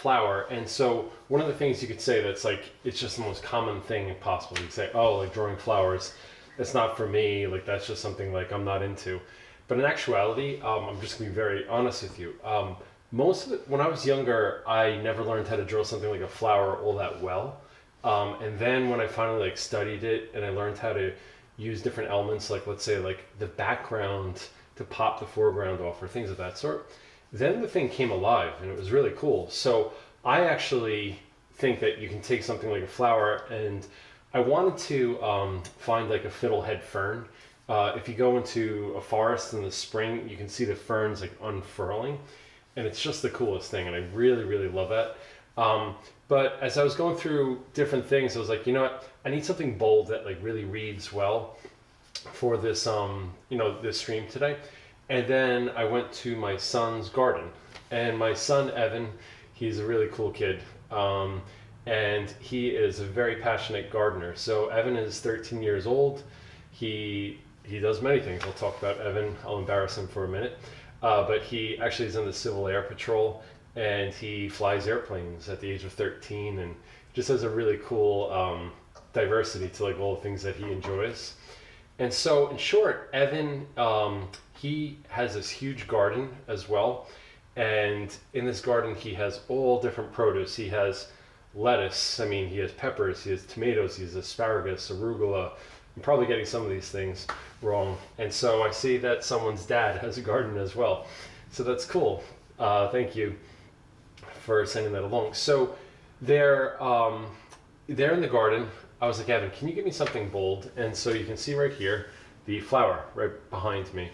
flower. And so one of the things you could say that's like, it's just the most common thing possible. You could say, oh, like drawing flowers, it's not for me. Like that's just something like I'm not into. But in actuality, I'm just gonna be very honest with you. Most of it, when I was younger, I never learned how to draw something like a flower all that well. And then when I finally like studied it and I learned how to use different elements, like let's say like the background to pop the foreground off or things of that sort, then the thing came alive and it was really cool. So I actually think that you can take something like a flower, and I wanted to find like a fiddlehead fern. If you go into a forest in the spring, you can see the ferns like unfurling, and it's just the coolest thing, and I really, really love that. But as I was going through different things, I was like, you know what, I need something bold that like really reads well for this, this stream today. And then I went to my son's garden, and my son, Evan, he's a really cool kid. And he is a very passionate gardener. So Evan is 13 years old. He does many things. I'll talk about Evan. I'll embarrass him for a minute. But he actually is in the Civil Air Patrol, and he flies airplanes at the age of 13, and just has a really cool diversity to like all the things that he enjoys. And so in short, Evan, he has this huge garden as well. And in this garden, he has all different produce. He has lettuce, he has peppers, he has tomatoes, he has asparagus, arugula. I'm probably getting some of these things wrong. And so I see that someone's dad has a garden as well. So that's cool. Thank you for sending that along. So they're in the garden. I was like, Evan, can you give me something bold? And so you can see right here, the flower right behind me.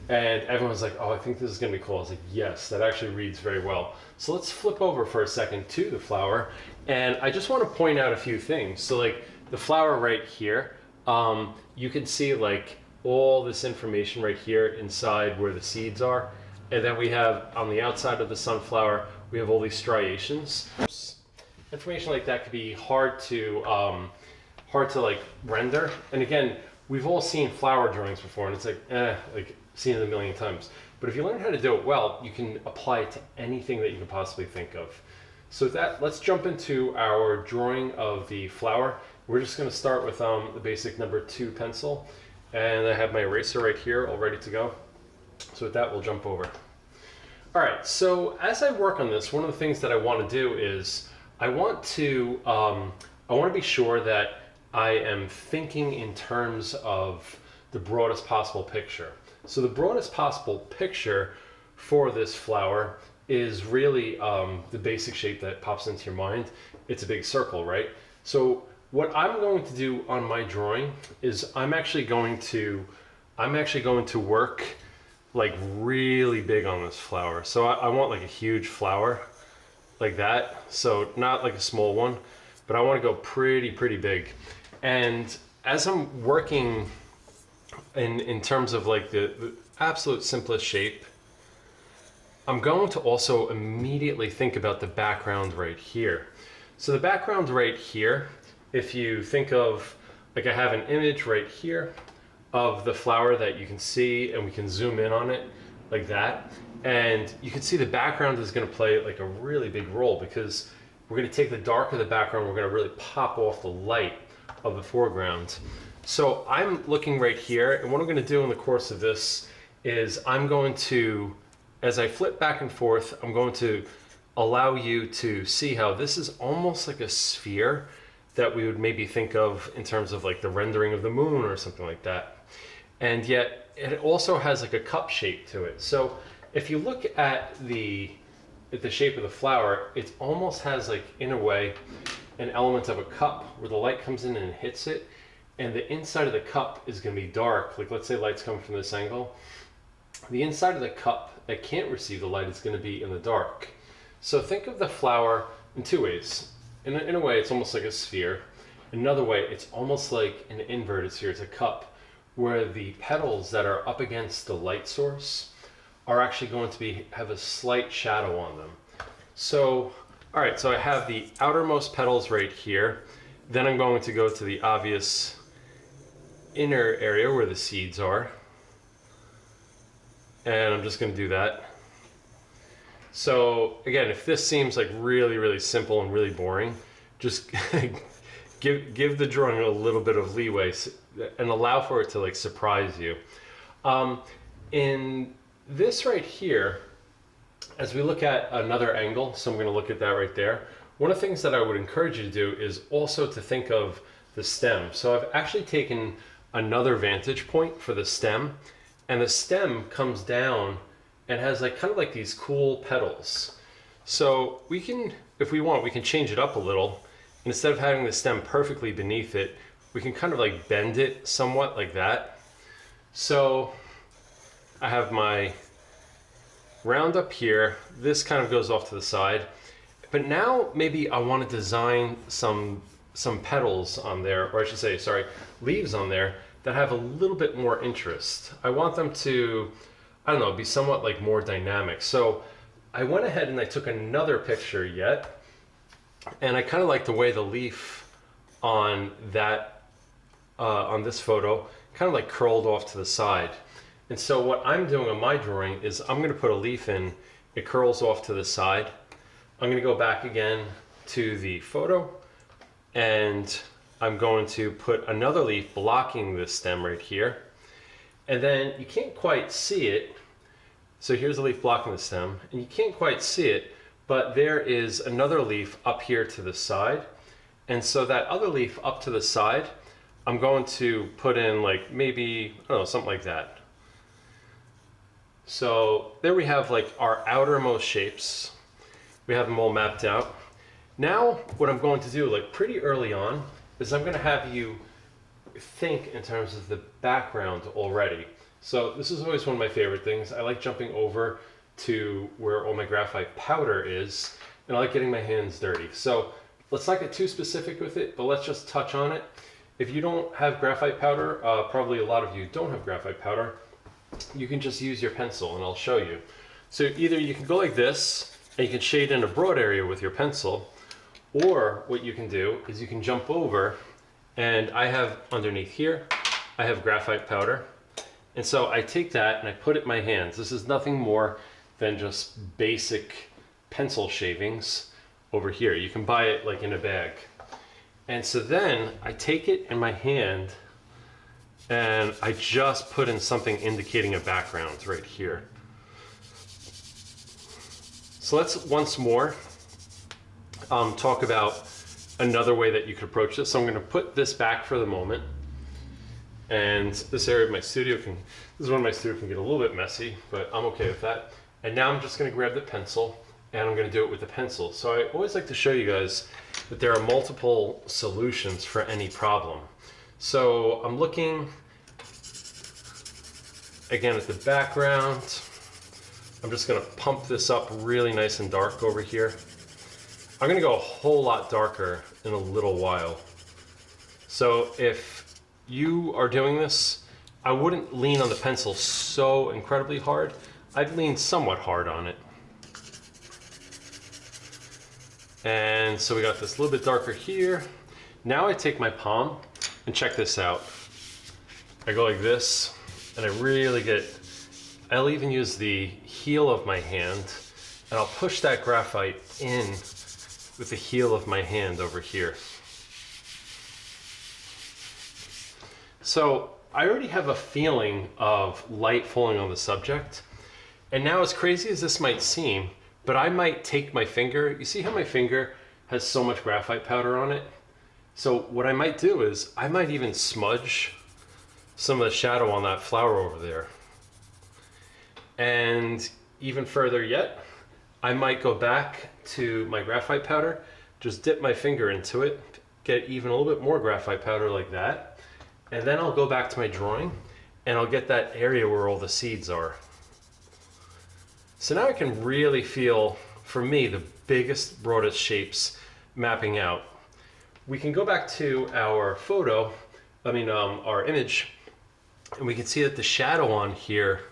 And everyone was like, oh, I think this is gonna be cool. I was like, yes, that actually reads very well. So let's flip over for a second to the flower. And I just wanna point out a few things. So like the flower right here, you can see like all this information right here inside where the seeds are. And then we have on the outside of the sunflower, we have all these striations. Information like that could be hard to like render. And again, we've all seen flower drawings before, and it's like seen it a million times. But if you learn how to do it well, you can apply it to anything that you can possibly think of. So with that, let's jump into our drawing of the flower. We're just going to start with the basic number 2 pencil, and I have my eraser right here all ready to go. So with that, we'll jump over. All right, so as I work on this, one of the things that I want to do is I want to be sure that I am thinking in terms of the broadest possible picture. So the broadest possible picture for this flower is really the basic shape that pops into your mind. It's a big circle, right? So what I'm going to do on my drawing is I'm actually going to work like really big on this flower. So I want like a huge flower like that. So not like a small one, but I want to go pretty big. And as I'm working in terms of like the absolute simplest shape, I'm going to also immediately think about the background right here. So the background right here, if you think of, like I have an image right here of the flower that you can see, and we can zoom in on it like that. And you can see the background is going to play like a really big role, because we're going to take the dark of the background, we're going to really pop off the light of the foreground. So I'm looking right here, and what I'm going to do in the course of this is I'm going to, as I flip back and forth, I'm going to allow you to see how this is almost like a sphere that we would maybe think of in terms of like the rendering of the moon or something like that. And yet it also has like a cup shape to it. So if you look at the shape of the flower, it almost has like, in a way, an element of a cup where the light comes in and hits it, and the inside of the cup is going to be dark. Like let's say light's coming from this angle. The inside of the cup that can't receive the light is going to be in the dark. So think of the flower in two ways. In a way, it's almost like a sphere. Another way, it's almost like an inverted sphere. It's a cup where the petals that are up against the light source are actually going to have a slight shadow on them. So, all right, so I have the outermost petals right here. Then I'm going to go to the obvious inner area where the seeds are. And I'm just going to do that. So again, if this seems like really, really simple and really boring, just give the drawing a little bit of leeway and allow for it to like surprise you. In this right here, as we look at another angle, so I'm going to look at that right there. One of the things that I would encourage you to do is also to think of the stem. So I've actually taken another vantage point for the stem, and the stem comes down and has like kind of like these cool petals. So we can, if we want, we can change it up a little. Instead of having the stem perfectly beneath it, we can kind of like bend it somewhat like that. So I have my round up here. This kind of goes off to the side. But now maybe I want to design some petals on there, or I should say, sorry, leaves on there that have a little bit more interest. I want them to, I don't know, be somewhat like more dynamic. So I went ahead and I took another picture yet, and I kind of like the way the leaf on that, on this photo, kind of like curled off to the side. And so what I'm doing on my drawing is I'm going to put a leaf in, it curls off to the side. I'm going to go back again to the photo, and I'm going to put another leaf blocking this stem right here. And then you can't quite see it. So here's a leaf blocking the stem, and you can't quite see it, but there is another leaf up here to the side. And so that other leaf up to the side, I'm going to put in like maybe, I don't know, something like that. So there we have like our outermost shapes. We have them all mapped out. Now what I'm going to do like pretty early on is I'm going to have you think in terms of the background already. So this is always one of my favorite things. I like jumping over to where all my graphite powder is, and I like getting my hands dirty. So let's not get too specific with it, but let's just touch on it. If you don't have graphite powder, probably a lot of you don't have graphite powder, you can just use your pencil and I'll show you. So either you can go like this and you can shade in a broad area with your pencil, or what you can do is you can jump over, and I have underneath here, I have graphite powder. And so I take that and I put it in my hands. This is nothing more than just basic pencil shavings over here. You can buy it like in a bag. And so then I take it in my hand and I just put in something indicating a background right here. So let's once more talk about another way that you could approach this. So I'm going to put this back for the moment. And this area of my studio this is when my studio can get a little bit messy, but I'm okay with that. And now I'm just going to grab the pencil, and I'm going to do it with the pencil. So I always like to show you guys that there are multiple solutions for any problem. So I'm looking again at the background. I'm just going to pump this up really nice and dark over here. I'm going to go a whole lot darker in a little while. So if you are doing this, I wouldn't lean on the pencil so incredibly hard. I'd lean somewhat hard on it. And so we got this a little bit darker here. Now I take my palm and check this out. I go like this, and I really I'll even use the heel of my hand, and I'll push that graphite in with the heel of my hand over here. So I already have a feeling of light falling on the subject. And now, as crazy as this might seem, but I might take my finger, you see how my finger has so much graphite powder on it? So what I might do is I might even smudge some of the shadow on that flower over there. And even further yet, I might go back to my graphite powder, just dip my finger into it, get even a little bit more graphite powder like that, and then I'll go back to my drawing and I'll get that area where all the seeds are. So now I can really feel, for me, the biggest, broadest shapes mapping out. We can go back to our photo, our image, and we can see that the shadow on here,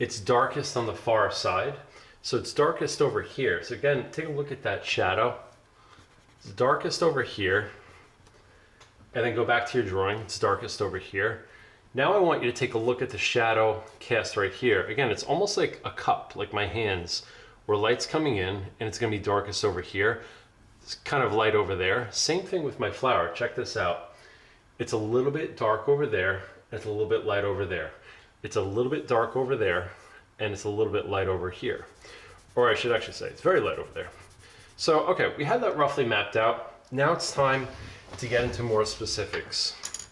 it's darkest on the far side. So it's darkest over here. So again, take a look at that shadow. It's darkest over here. And then go back to your drawing. It's darkest over here. Now I want you to take a look at the shadow cast right here. Again, it's almost like a cup, like my hands, where light's coming in and it's going to be darkest over here. It's kind of light over there. Same thing with my flower. Check this out. It's a little bit dark over there. It's a little bit light over there. It's a little bit dark over there, and it's a little bit light over here. Or I should actually say it's very light over there. So, okay, we had that roughly mapped out. Now it's time to get into more specifics.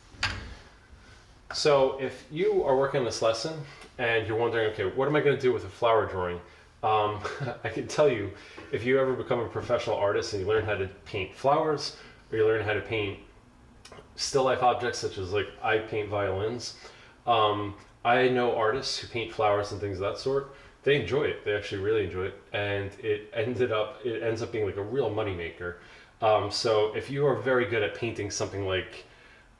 So if you are working on this lesson and you're wondering, okay, what am I going to do with a flower drawing? I can tell you, if you ever become a professional artist and you learn how to paint flowers, or you learn how to paint still life objects, such as like I paint violins. I know artists who paint flowers and things of that sort. They enjoy it. They actually really enjoy it, and it ends up being like a real moneymaker. So if you are very good at painting something like,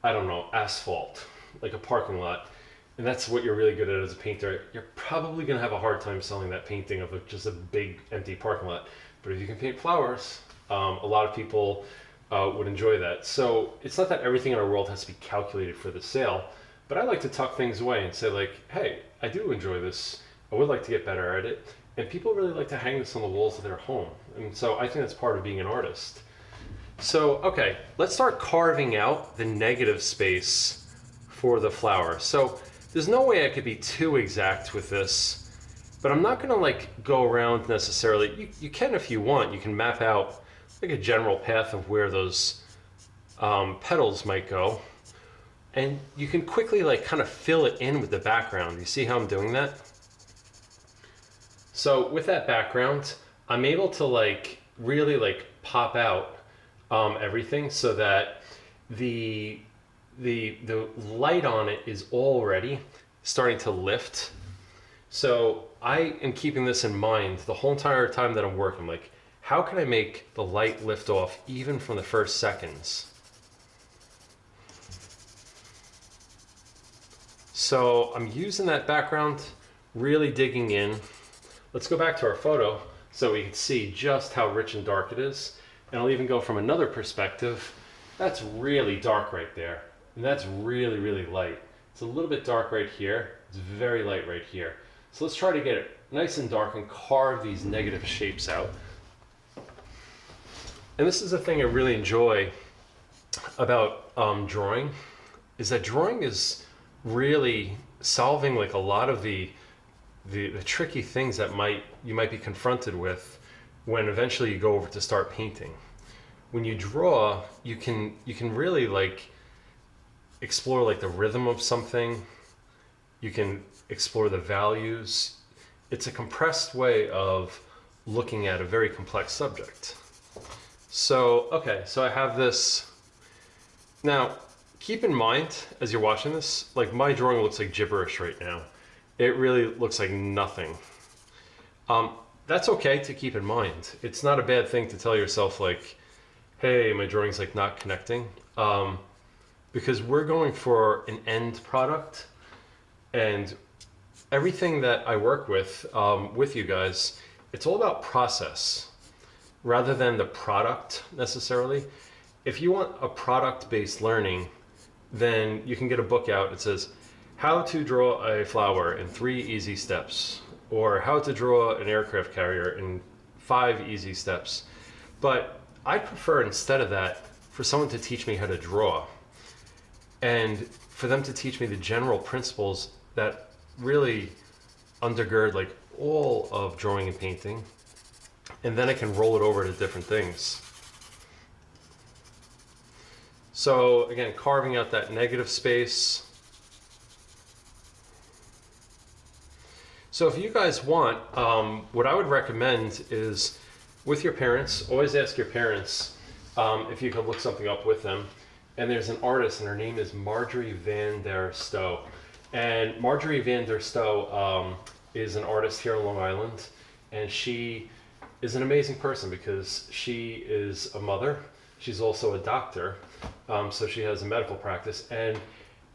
I don't know, asphalt, like a parking lot, and that's what you're really good at as a painter, you're probably going to have a hard time selling that painting of just a big empty parking lot. But if you can paint flowers, a lot of people would enjoy that. So it's not that everything in our world has to be calculated for the sale, but I like to tuck things away and say like, hey, I do enjoy this. I would like to get better at it. And people really like to hang this on the walls of their home. And so I think that's part of being an artist. So, okay, let's start carving out the negative space for the flower. So there's no way I could be too exact with this, but I'm not gonna like go around necessarily. You can if you want. You can map out like a general path of where those petals might go. And you can quickly like kind of fill it in with the background. You see how I'm doing that? So with that background, I'm able to like really like pop out everything so that the light on it is already starting to lift. So I am keeping this in mind the whole entire time that I'm working. Like, how can I make the light lift off even from the first seconds? So I'm using that background, really digging in. Let's go back to our photo so we can see just how rich and dark it is. And I'll even go from another perspective. That's really dark right there. And that's really, really light. It's a little bit dark right here. It's very light right here. So let's try to get it nice and dark and carve these negative shapes out. And this is the thing I really enjoy about drawing, is that drawing is really solving like a lot of the tricky things that you might be confronted with when eventually you go over to start painting. When you draw, you can really like explore like the rhythm of something. You can explore the values. It's a compressed way of looking at a very complex subject. So, okay, so I have this. Now, keep in mind, as you're watching this, like my drawing looks like gibberish right now. It really looks like nothing. That's okay to keep in mind. It's not a bad thing to tell yourself like, hey, my drawing's like not connecting. Because we're going for an end product, and everything that I work with you guys, it's all about process rather than the product necessarily. If you want a product-based learning, then you can get a book out. It says, how to draw a flower in 3 easy steps, or how to draw an aircraft carrier in 5 easy steps. But I prefer, instead of that, for someone to teach me how to draw, and for them to teach me the general principles that really undergird like all of drawing and painting, and then I can roll it over to different things. So again, carving out that negative space. So if you guys want, what I would recommend is, with your parents, always ask your parents if you can look something up with them. And there's an artist, and her name is Marjorie van der Stoe. And Marjorie van der Stoe is an artist here on Long Island, and she is an amazing person because she is a mother. She's also a doctor, so she has a medical practice. And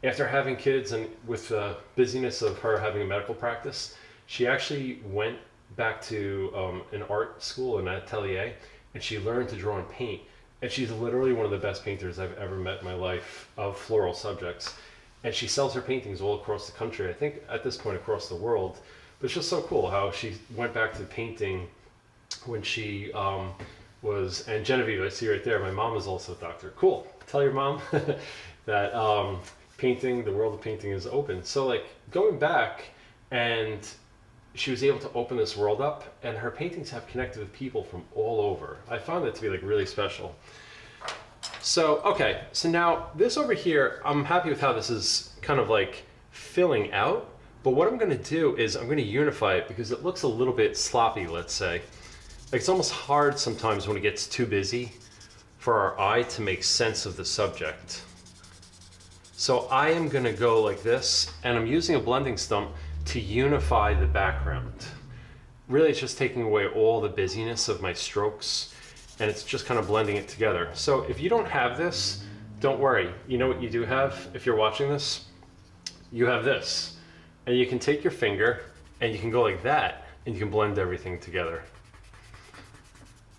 after having kids and with the busyness of her having a medical practice, she actually went back to an art school, an atelier, and she learned to draw and paint. And she's literally one of the best painters I've ever met in my life of floral subjects. And she sells her paintings all across the country, I think at this point across the world. But it's just so cool how she went back to painting when she was, and Genevieve, I see right there, my mom is also a doctor. Cool. Tell your mom that painting, the world of painting is open. So like going back, and she was able to open this world up, and her paintings have connected with people from all over. I found that to be like really special. So, okay, so now this over here, I'm happy with how this is kind of like filling out, but what I'm gonna do is I'm gonna unify it because it looks a little bit sloppy, let's say. Like it's almost hard sometimes when it gets too busy for our eye to make sense of the subject. So I am gonna go like this, and I'm using a blending stump to unify the background. Really, it's just taking away all the busyness of my strokes, and it's just kind of blending it together. So if you don't have this, don't worry. You know what you do have if you're watching this? You have this. And you can take your finger, and you can go like that, and you can blend everything together.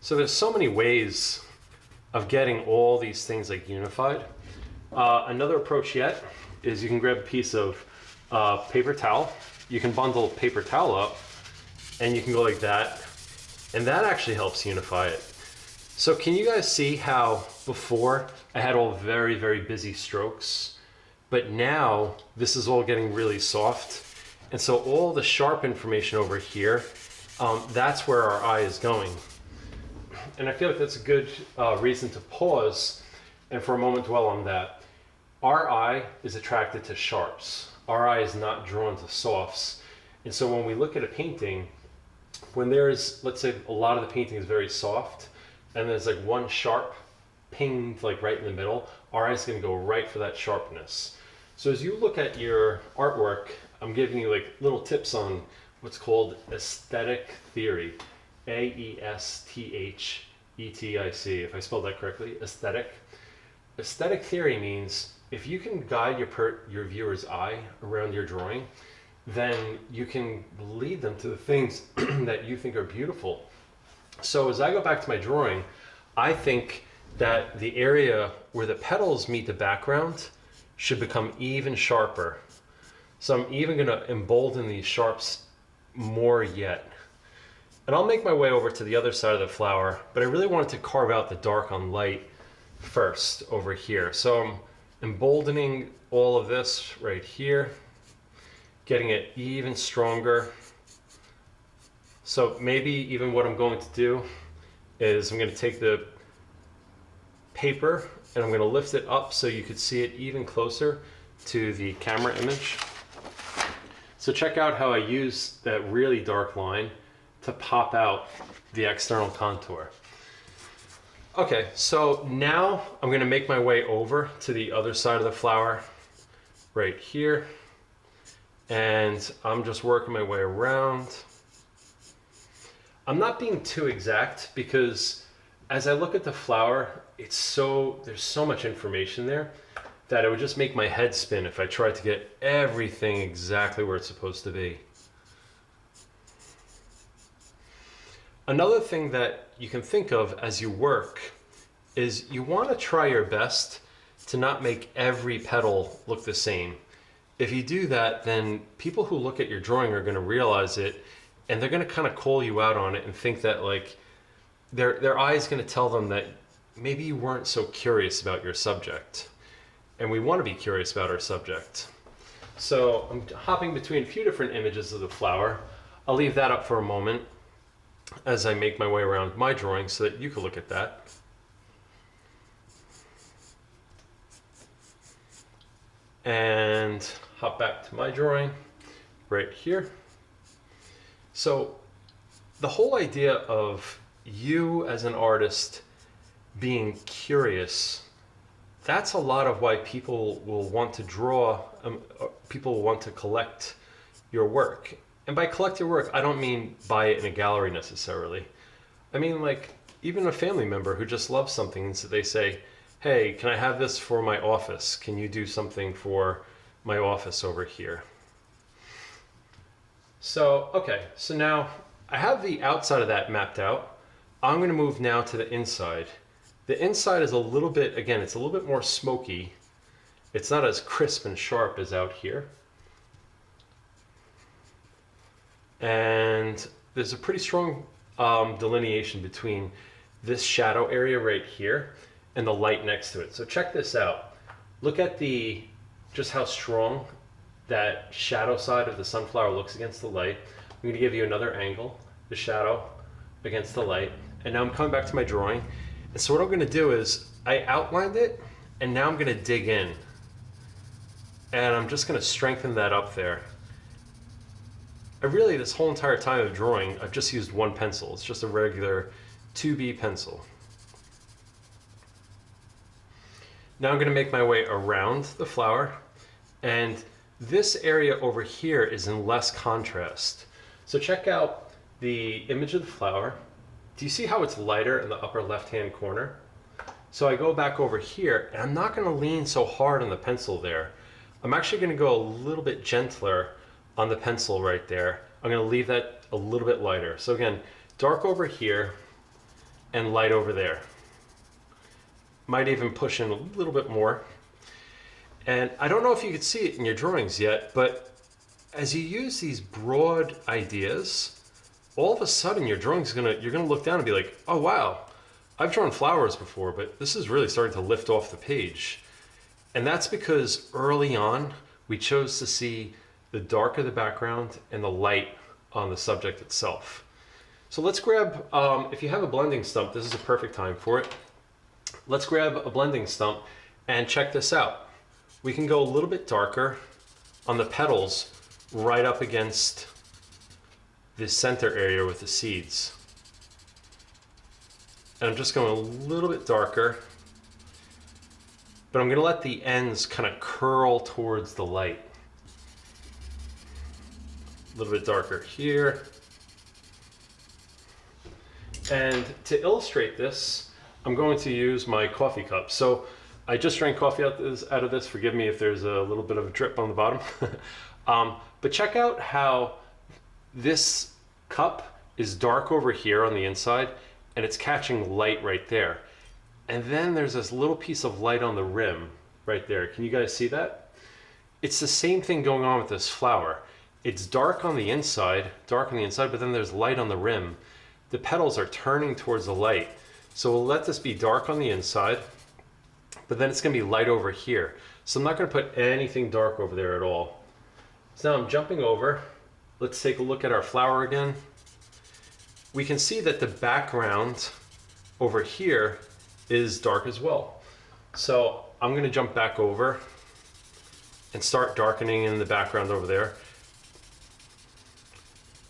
So there's so many ways of getting all these things like unified. Another approach yet is you can grab a piece of paper towel. You can bundle paper towel up, and you can go like that, and that actually helps unify it. So can you guys see how before I had all very, very busy strokes, but now this is all getting really soft, and so all the sharp information over here, that's where our eye is going. And I feel like that's a good reason to pause and for a moment dwell on that. Our eye is attracted to sharps. Our eye is not drawn to softs. And so when we look at a painting, when there's, let's say a lot of the painting is very soft, and there's like one sharp pinged like right in the middle, our eye's gonna go right for that sharpness. So as you look at your artwork, I'm giving you like little tips on what's called aesthetic theory. A-E-S-T-H-E-T-I-C, if I spelled that correctly, aesthetic. Aesthetic theory means if you can guide your viewer's eye around your drawing, then you can lead them to the things that you think are beautiful. So as I go back to my drawing, I think that the area where the petals meet the background should become even sharper. So I'm even going to embolden these sharps more yet. And I'll make my way over to the other side of the flower, but I really wanted to carve out the dark on light first over here. So I'm emboldening all of this right here, getting it even stronger. So maybe even what I'm going to do is I'm going to take the paper and I'm going to lift it up so you could see it even closer to the camera image. So check out how I use that really dark line to pop out the external contour. Okay, so now I'm going to make my way over to the other side of the flower right here, and I'm just working my way around. I'm not being too exact because as I look at the flower, there's so much information there that it would just make my head spin if I tried to get everything exactly where it's supposed to be. Another thing that you can think of as you work is you want to try your best to not make every petal look the same. If you do that, then people who look at your drawing are going to realize it, and they're going to kind of call you out on it and think that like their eye is going to tell them that maybe you weren't so curious about your subject. And we want to be curious about our subject. So I'm hopping between a few different images of the flower. I'll leave that up for a moment as I make my way around my drawing so that you can look at that. And hop back to my drawing right here. So the whole idea of you as an artist being curious, that's a lot of why people will want to draw, people will want to collect your work. And by collect your work, I don't mean buy it in a gallery necessarily. I mean like even a family member who just loves something and so they say, hey, can I have this for my office? Can you do something for my office over here? So, okay, so now I have the outside of that mapped out. I'm gonna move now to the inside. The inside is a little bit, again, it's a little bit more smoky. It's not as crisp and sharp as out here. And there's a pretty strong delineation between this shadow area right here and the light next to it. So check this out. Look at just how strong that shadow side of the sunflower looks against the light. I'm going to give you another angle, the shadow against the light. And now I'm coming back to my drawing. And so what I'm going to do is I outlined it, and now I'm going to dig in. And I'm just going to strengthen that up there. This whole entire time of drawing, I've just used one pencil. It's just a regular 2B pencil. Now I'm going to make my way around the flower, and this area over here is in less contrast. So check out the image of the flower. Do you see how it's lighter in the upper left-hand corner? So I go back over here, and I'm not going to lean so hard on the pencil there. I'm actually going to go a little bit gentler on the pencil right there. I'm going to leave that a little bit lighter. So again, dark over here and light over there. Might even push in a little bit more. And I don't know if you could see it in your drawings yet, but as you use these broad ideas, all of a sudden your drawing's you're gonna look down and be like, oh wow, I've drawn flowers before, but this is really starting to lift off the page. And that's because early on, we chose to see the dark of the background and the light on the subject itself. So let's grab, if you have a blending stump, this is a perfect time for it. Let's grab a blending stump and check this out. We can go a little bit darker on the petals right up against this center area with the seeds. And I'm just going a little bit darker, but I'm going to let the ends kind of curl towards the light. A little bit darker here. And to illustrate this, I'm going to use my coffee cup. So I just drank coffee out of this. Forgive me if there's a little bit of a drip on the bottom. But check out how this cup is dark over here on the inside, and it's catching light right there. And then there's this little piece of light on the rim right there. Can you guys see that? It's the same thing going on with this flower. It's dark on the inside, but then there's light on the rim. The petals are turning towards the light. So we'll let this be dark on the inside, but then it's gonna be light over here. So I'm not gonna put anything dark over there at all. So now I'm jumping over. Let's take a look at our flower again. We can see that the background over here is dark as well. So I'm gonna jump back over and start darkening in the background over there.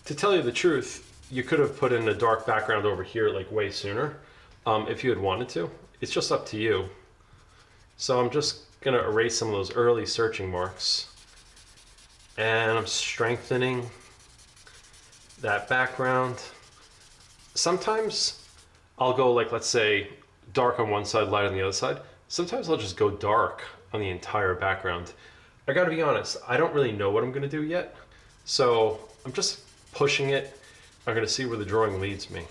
To tell you the truth, you could have put in a dark background over here like way sooner if you had wanted to. It's just up to you. So I'm just gonna erase some of those early searching marks, and I'm strengthening that background. Sometimes I'll go like, let's say, dark on one side, light on the other side. Sometimes I'll just go dark on the entire background. I gotta be honest, I don't really know what I'm gonna do yet. So I'm just pushing it. I'm gonna see where the drawing leads me.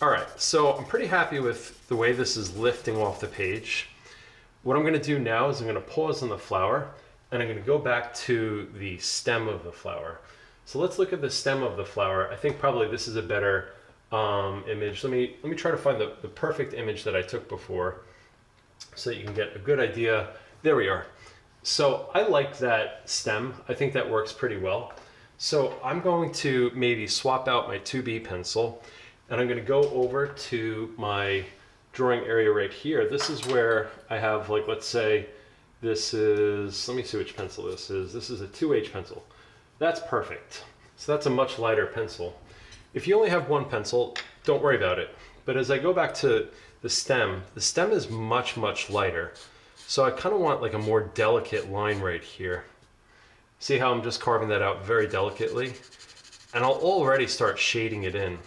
All right, so I'm pretty happy with the way this is lifting off the page. What I'm gonna do now is I'm gonna pause on the flower, and I'm gonna go back to the stem of the flower. So let's look at the stem of the flower. I think probably this is a better image. Let me try to find the perfect image that I took before so that you can get a good idea. There we are. So I like that stem. I think that works pretty well. So I'm going to maybe swap out my 2B pencil, and I'm going to go over to my drawing area right here. This is where I have, like, let's say this is, let me see which pencil this is. This is a 2H pencil. That's perfect. So that's a much lighter pencil. If you only have one pencil, don't worry about it. But as I go back to the stem is much, much lighter. So I kind of want like a more delicate line right here. See how I'm just carving that out very delicately? And I'll already start shading it in.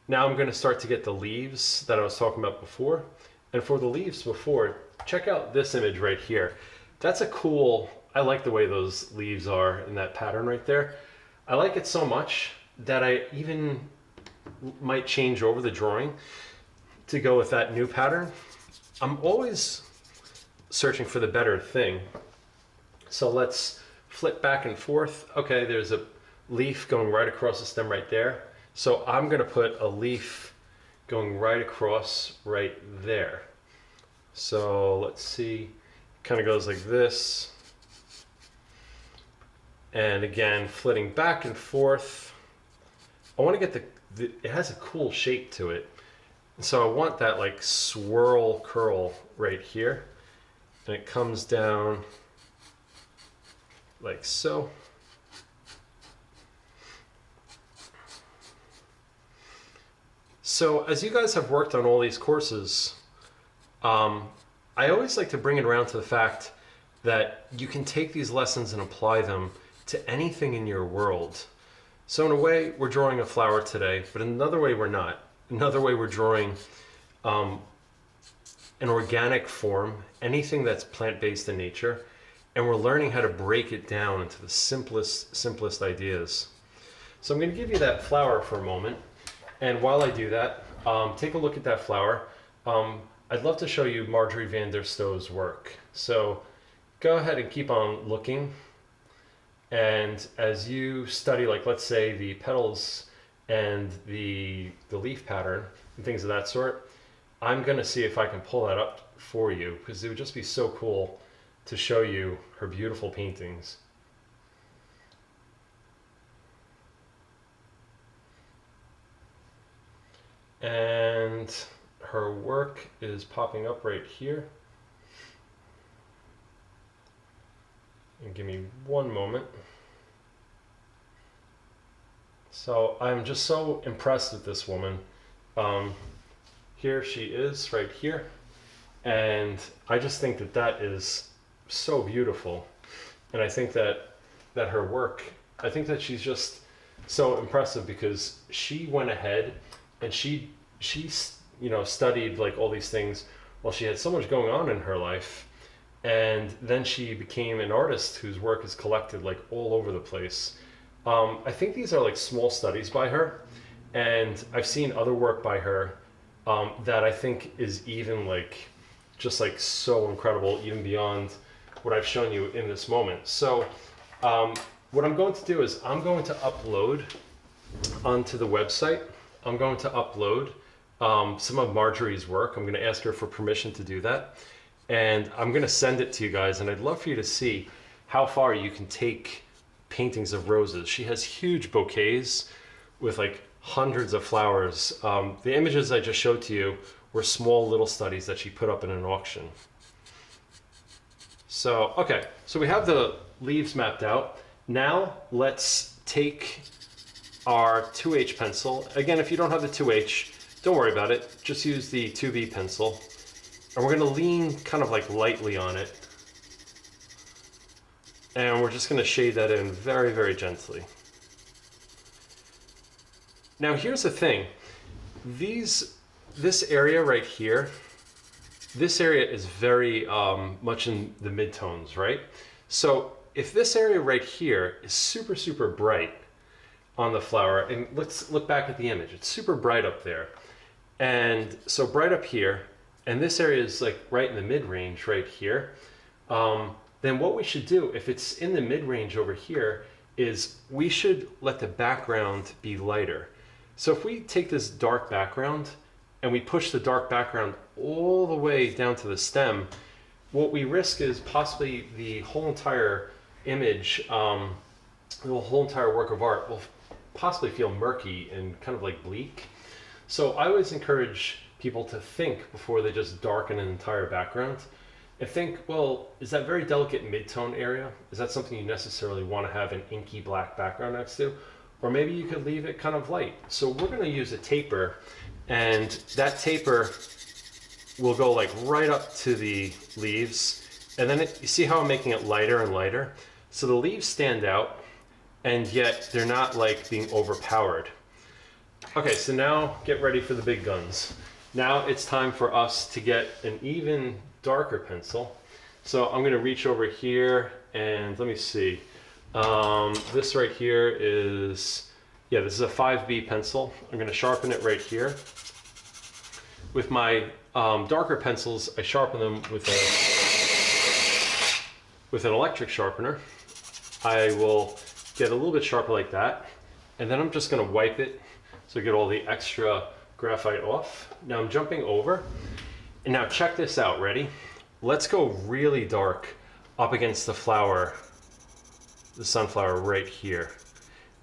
Now I'm going to start to get the leaves that I was talking about before. And for the leaves before, check out this image right here. That's a cool, I like the way those leaves are in that pattern right there. I like it so much that I even might change over the drawing to go with that new pattern. I'm always searching for the better thing. So let's flip back and forth. Okay, there's a leaf going right across the stem right there. So I'm going to put a leaf going right across right there. So let's see, it kind of goes like this. And again, flitting back and forth. I want to get it has a cool shape to it. So I want that like swirl curl right here. And it comes down like so. So as you guys have worked on all these courses, I always like to bring it around to the fact that you can take these lessons and apply them to anything in your world. So in a way, we're drawing a flower today, but in another way, we're not. Another way, we're drawing an organic form, anything that's plant-based in nature, and we're learning how to break it down into the simplest ideas. So I'm going to give you that flower for a moment, and while I do that, take a look at that flower. I'd love to show you Marjorie van der Stoe's work. So go ahead and keep on looking. And as you study, like let's say the petals and the leaf pattern and things of that sort, I'm going to see if I can pull that up for you, because it would just be so cool to show you her beautiful paintings. And her work is popping up right here. And give me one moment. So I'm just so impressed with this woman. Here she is right here. And I just think that that is so beautiful. And I think that her work, I think that she's just so impressive because she went ahead and she studied like all these things while she had so much going on in her life. And then she became an artist whose work is collected like all over the place. I think these are like small studies by her, and I've seen other work by her that I think is even like just like so incredible, even beyond what I've shown you in this moment. So what I'm going to do is I'm going to upload onto the website. I'm going to upload some of Marjorie's work. I'm going to ask her for permission to do that. And I'm going to send it to you guys, and I'd love for you to see how far you can take paintings of roses. She has huge bouquets with like hundreds of flowers. The images I just showed to you were small little studies that she put up in an auction. So, okay, so we have the leaves mapped out. Now let's take our 2H pencil. Again, if you don't have the 2H, don't worry about it. Just use the 2B pencil. And we're going to lean kind of like lightly on it. And we're just going to shade that in very, very gently. Now here's the thing. This area right here, this area is very much in the midtones, right? So if this area right here is super, super bright on the flower, and let's look back at the image. It's super bright up there. And so bright up here, and this area is like right in the mid-range right here, then what we should do, if it's in the mid-range over here, is we should let the background be lighter. So if we take this dark background and we push the dark background all the way down to the stem, what we risk is possibly the whole entire image, the whole entire work of art will possibly feel murky and kind of like bleak. So I always encourage people to think before they just darken an entire background and think, well, is that very delicate mid-tone area? Is that something you necessarily want to have an inky black background next to? Or maybe you could leave it kind of light. So we're going to use a taper, and that taper will go like right up to the leaves. And then you see how I'm making it lighter and lighter? So the leaves stand out, and yet they're not like being overpowered. Okay, so now get ready for the big guns. Now it's time for us to get an even darker pencil. So I'm going to reach over here and let me see. This right here is, this is a 5B pencil. I'm going to sharpen it right here. With my darker pencils, I sharpen them with a with an electric sharpener, I will get a little bit sharper like that, and then I'm just going to wipe it so I get all the extra graphite off. Now I'm jumping over, and now check this out, ready? Let's go really dark up against the flower, the sunflower right here.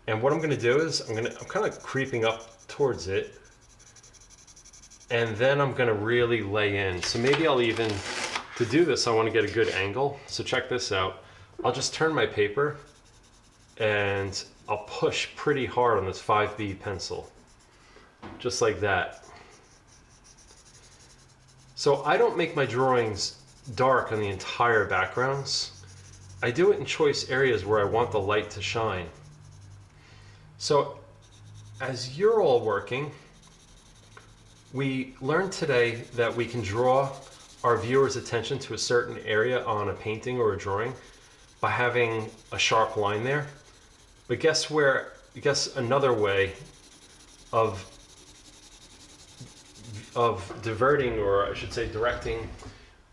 And what I'm going to do is I'm kind of creeping up towards it, and then I'm going to really lay in. So maybe I'll even, to do this, I want to get a good angle. So check this out. I'll just turn my paper and I'll push pretty hard on this 5B pencil, just like that. So I don't make my drawings dark on the entire backgrounds. I do it in choice areas where I want the light to shine. So as you're all working, we learned today that we can draw our viewers' attention to a certain area on a painting or a drawing by having a sharp line there. But guess another way of diverting, or I should say directing,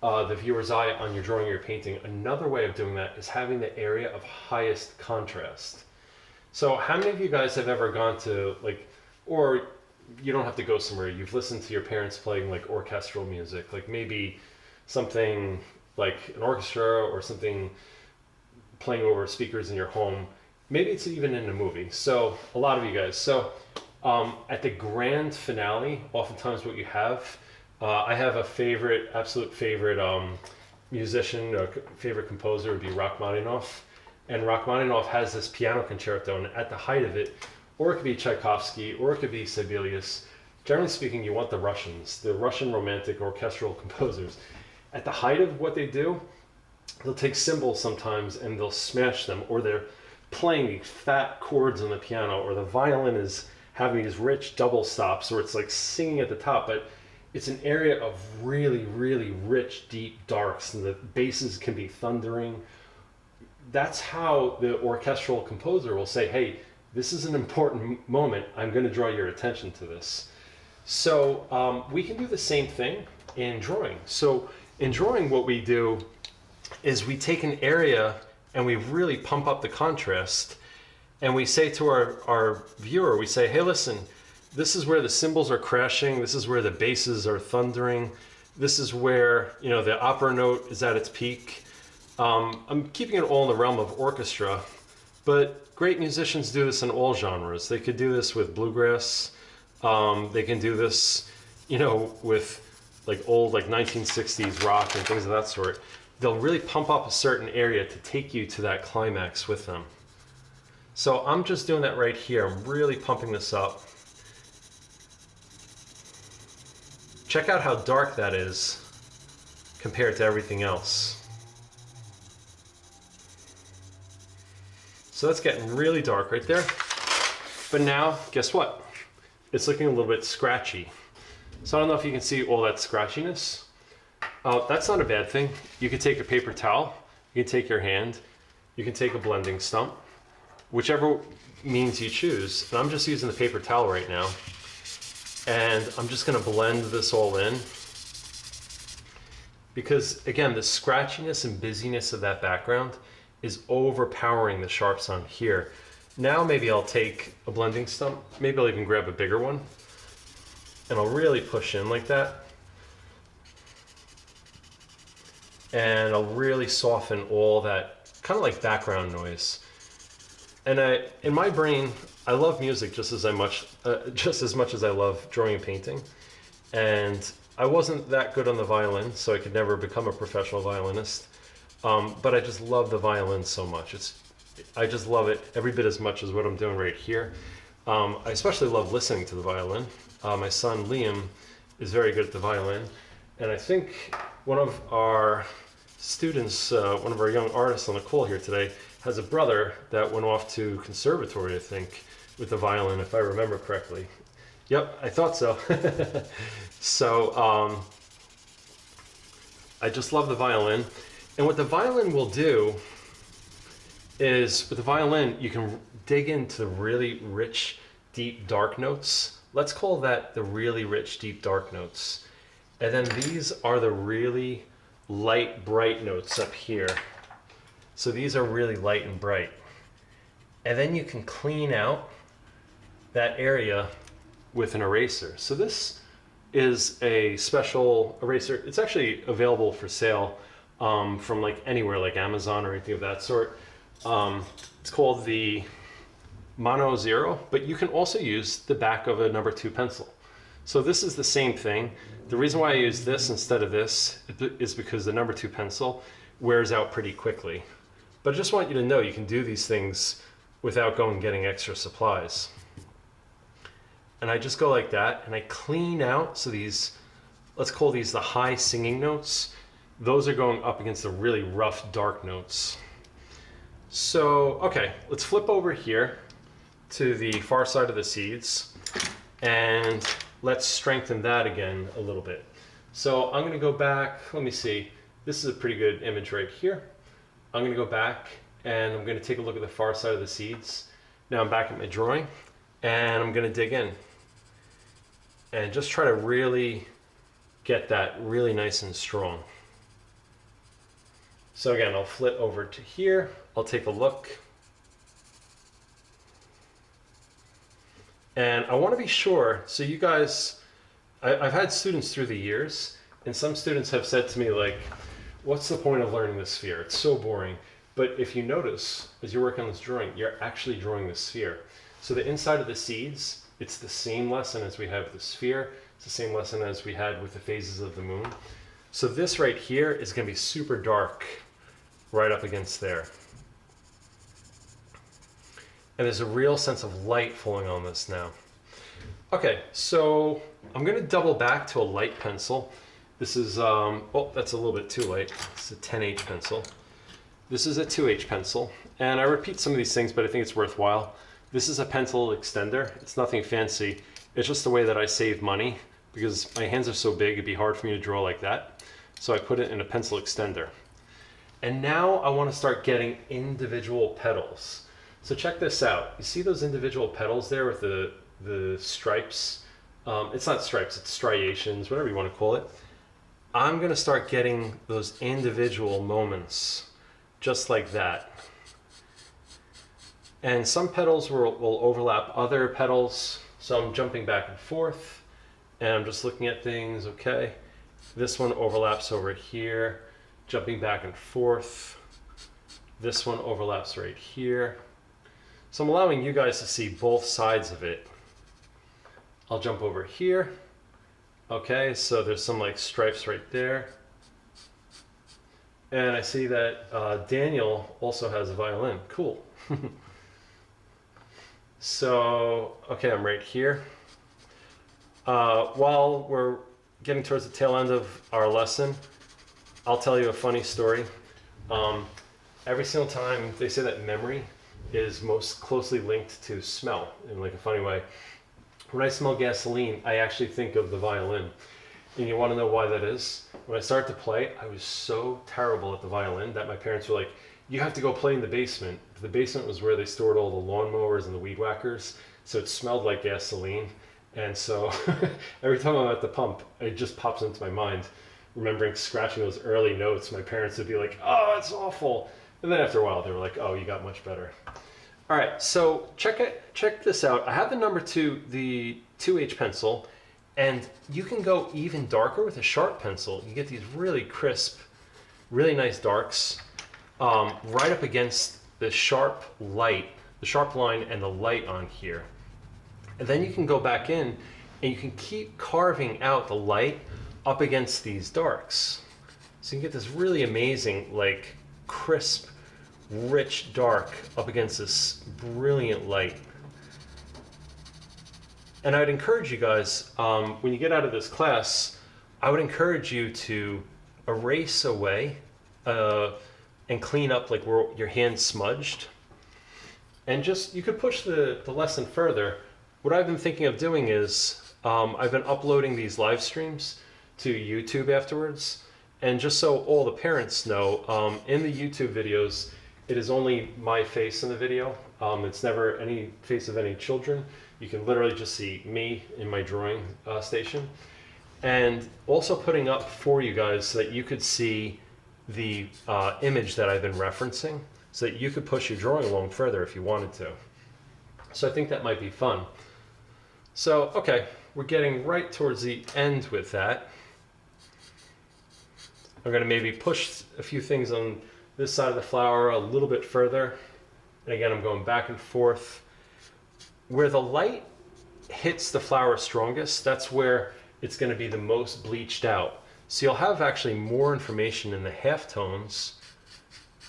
the viewer's eye on your drawing or your painting. Another way of doing that is having the area of highest contrast. So how many of you guys have ever gone to, like, or you don't have to go somewhere, you've listened to your parents playing like orchestral music, like maybe something like an orchestra or something playing over speakers in your home. Maybe it's even in a movie. So a lot of you guys. So at the grand finale, oftentimes what you have, I have a favorite, absolute favorite musician, or favorite composer would be Rachmaninoff. And Rachmaninoff has this piano concerto, and at the height of it, or it could be Tchaikovsky, or it could be Sibelius. Generally speaking, you want the Russians, the Russian romantic orchestral composers. At the height of what they do, they'll take cymbals sometimes and they'll smash them, or they're playing these fat chords on the piano, or the violin is having these rich double stops, or it's like singing at the top, but it's an area of really, really rich, deep darks, and the basses can be thundering. That's how the orchestral composer will say, hey, this is an important moment, I'm going to draw your attention to this. So we can do the same thing in drawing. So in drawing, what we do is we take an area and we really pump up the contrast, and we say to our viewer, we say, hey, listen, this is where the cymbals are crashing, this is where the basses are thundering, this is where, you know, the opera note is at its peak. I'm keeping it all in the realm of orchestra, but great musicians do this in all genres. They could do this with bluegrass, they can do this, you know, with like old, like 1960s rock and things of that sort. They'll really pump up a certain area to take you to that climax with them. So I'm just doing that right here. I'm really pumping this up. Check out how dark that is compared to everything else. So that's getting really dark right there. But now, guess what? It's looking a little bit scratchy. So I don't know if you can see all that scratchiness. That's not a bad thing. You can take a paper towel, you can take your hand, you can take a blending stump, whichever means you choose. And I'm just using the paper towel right now. And I'm just gonna blend this all in. Because again, the scratchiness and busyness of that background is overpowering the sharps on here. Now maybe I'll take a blending stump, maybe I'll even grab a bigger one, and I'll really push in like that. And I'll really soften all that kind of like background noise. And in my brain, I love music just as much as I love drawing and painting. And I wasn't that good on the violin, so I could never become a professional violinist. But I just love the violin so much. I just love it every bit as much as what I'm doing right here. I especially love listening to the violin. My son Liam is very good at the violin, and I think one of our students, one of our young artists on the call here today, has a brother that went off to conservatory, I think, with the violin, if I remember correctly. Yep, I thought so. So I just love the violin. And what the violin will do is, with the violin, you can dig into really rich, deep, dark notes. Let's call that the really rich, deep, dark notes. And then these are the really light, bright notes up here. So these are really light and bright. And then you can clean out that area with an eraser. So this is a special eraser. It's actually available for sale from like anywhere, like Amazon or anything of that sort. It's called the Mono Zero, but you can also use the back of a number 2 pencil. So this is the same thing. The reason why I use this instead of this is because the number 2 pencil wears out pretty quickly. But I just want you to know you can do these things without going and getting extra supplies. And I just go like that and I clean out. So these, let's call these the high singing notes. Those are going up against the really rough dark notes. So, okay, let's flip over here to the far side of the seeds and let's strengthen that again a little bit. So I'm gonna go back, let me see. This is a pretty good image right here. I'm gonna go back and I'm gonna take a look at the far side of the seeds. Now I'm back at my drawing and I'm gonna dig in and just try to really get that really nice and strong. So again, I'll flip over to here. I'll take a look. And I want to be sure, so you guys, I've had students through the years, and some students have said to me like, what's the point of learning the sphere? It's so boring. But if you notice, as you're working on this drawing, you're actually drawing the sphere. So the inside of the seeds, it's the same lesson as we have with the sphere. It's the same lesson as we had with the phases of the moon. So this right here is going to be super dark right up against there. And there's a real sense of light falling on this now. Okay, so I'm going to double back to a light pencil. This is, oh, that's a little bit too light. It's a 10H pencil. This is a 2H pencil. And I repeat some of these things, but I think it's worthwhile. This is a pencil extender. It's nothing fancy. It's just the way that I save money because my hands are so big, it'd be hard for me to draw like that. So I put it in a pencil extender. And now I want to start getting individual petals. So check this out. You see those individual petals there with the stripes? It's not stripes, it's striations, whatever you want to call it. I'm going to start getting those individual moments just like that. And some petals will overlap other petals. So I'm jumping back and forth and I'm just looking at things, okay. This one overlaps over here, jumping back and forth. This one overlaps right here. So I'm allowing you guys to see both sides of it. I'll jump over here. Okay, so there's some like stripes right there. And I see that Daniel also has a violin. Cool. So, okay, I'm right here. While we're getting towards the tail end of our lesson, I'll tell you a funny story. Every single time they say that memory is most closely linked to smell in like a funny way. When I smell gasoline, I actually think of the violin. And you want to know why that is? When I started to play, I was so terrible at the violin that my parents were like, you have to go play in the basement. The basement was where they stored all the lawnmowers and the weed whackers, so it smelled like gasoline. And so every time I'm at the pump, it just pops into my mind, remembering scratching those early notes. My parents would be like, oh, it's awful. And then after a while, they were like, oh, you got much better. All right, so check this out. I have the number 2, the 2H pencil, and you can go even darker with a sharp pencil. You get these really crisp, really nice darks right up against the sharp light, the sharp line and the light on here. And then you can go back in and you can keep carving out the light up against these darks. So you can get this really amazing, like crisp, rich dark up against this brilliant light. And I'd encourage you guys, when you get out of this class, I would encourage you to erase away and clean up like where your hand's smudged. And just, you could push the lesson further. What I've been thinking of doing is, I've been uploading these live streams to YouTube afterwards. And just so all the parents know, in the YouTube videos, it is only my face in the video. It's never any face of any children. You can literally just see me in my drawing station. And also putting up for you guys so that you could see the image that I've been referencing so that you could push your drawing along further if you wanted to. So I think that might be fun. So, okay, we're getting right towards the end with that. I'm going to maybe push a few things on this side of the flower a little bit further. And again, I'm going back and forth. Where the light hits the flower strongest, that's where it's going to be the most bleached out. So you'll have actually more information in the halftones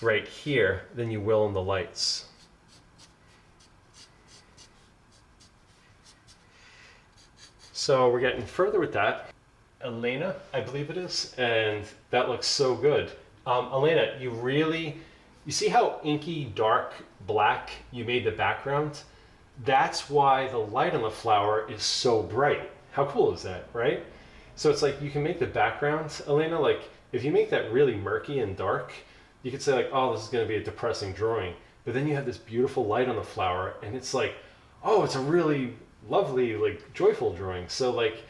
right here than you will in the lights. So we're getting further with that. Elena, I believe it is, and that looks so good. Elena, you see how inky, dark, black you made the background? That's why the light on the flower is so bright. How cool is that, right? So it's like you can make the background, Elena, like if you make that really murky and dark, you could say like, oh, this is going to be a depressing drawing. But then you have this beautiful light on the flower, and it's like, oh, it's a really lovely, like joyful drawing. So like,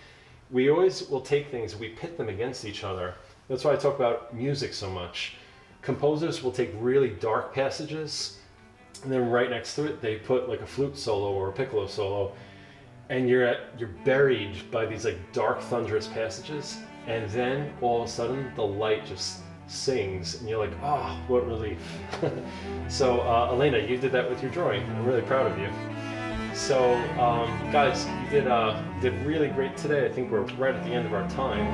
we always will take things, we pit them against each other. That's why I talk about music so much. Composers will take really dark passages, and then right next to it, they put like a flute solo or a piccolo solo, and you're buried by these like dark, thunderous passages, and then all of a sudden, the light just sings, and you're like, oh, what relief. So, Elena, you did that with your drawing. I'm really proud of you. So, guys, you did really great today. I think we're right at the end of our time.